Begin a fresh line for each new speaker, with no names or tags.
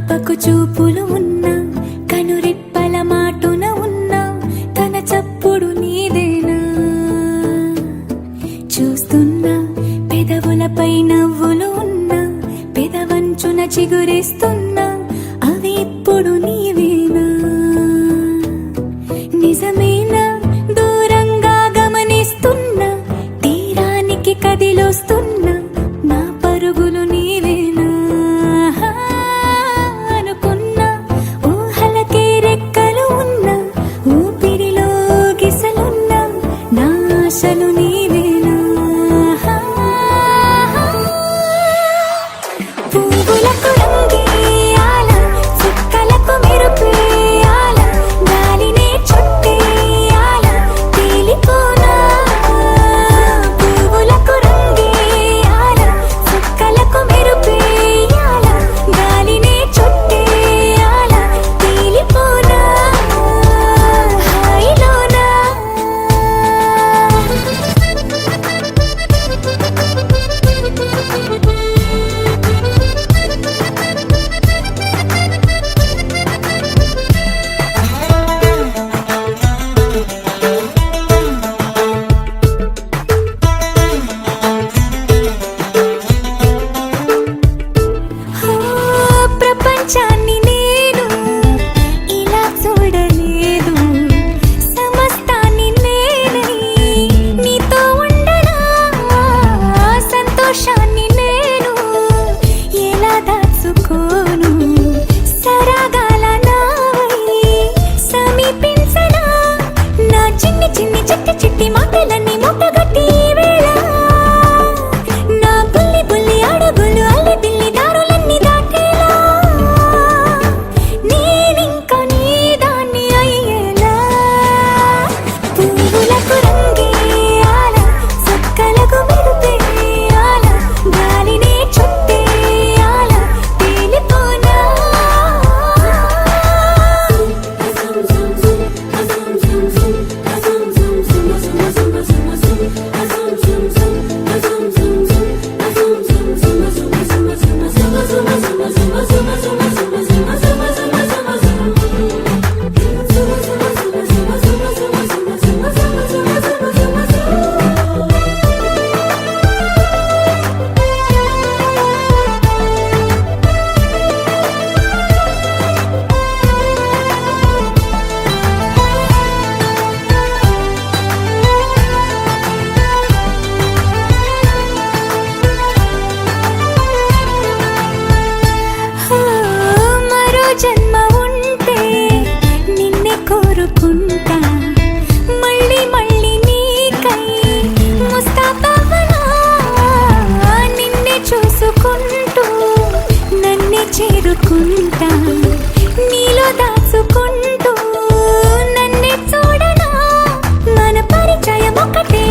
కనురెప్పకు చూపులు ఉన్నా కనురెప్పల మాటున ఉన్నా తన చప్పుడు నీదేనా చూస్తున్నా పెదవులపై నవ్వులు ఉన్నా పెదవంచున చిగురిస్తున్నా అవి ఇప్పుడు నీవేనా నిజమేనా దూరంగా గమనిస్తున్నా తీరానికి కదిలొస్తున్నా నా పరుగులు నీవేనా అనుకున్నా ఊహలకే రెక్కలు ఉన్నా ఊపిరిలో గిసలున్నా నా ఆశలు నీవేనా పువ్వులకు రంగేయాల చుక్కలకు మెరుపేయాల గాలినే చుట్టేయాల తేలిపోనా పువ్వులకు రంగేయాల చుక్కలకు మెరుపేయాల గాలినే చుట్టేయాల తేలిపోనా హాయిలోనా ప్రపంచాన్ని నేను ఇలా చూడలేదు సమస్తాన్ని నేనై నీతో ఉండనా సంతోషాన్ని నేను ఎలా దాచుకోను సరాగాల నావై సమీపించనా నా చిన్ని చిన్ని చిట్టి చిట్టి మాటలన్నీ మూటగట్టి వేళ నా బుల్లి బుల్లి అడుగులు అల్లి బిల్లి దారులన్నీ దాటేలా నేనింకా నీ దాన్ని అయ్యేలా పువ్వులకు రంగేయాల చుక్కలకు మెరుపేయాల గాలినే చుట్టేయాల తేలిపోనా మరో జన్మ ఉంటే నిన్నే కోరుకుంటా మళ్ళీ మళ్ళీ నీకై ముస్తాబవనా నిన్నే చూసుకుంటూ నన్నే చేరుకుంటా నీలో దాచుకుంటూ నన్నే చూడనా మన పరిచయం ఒకటే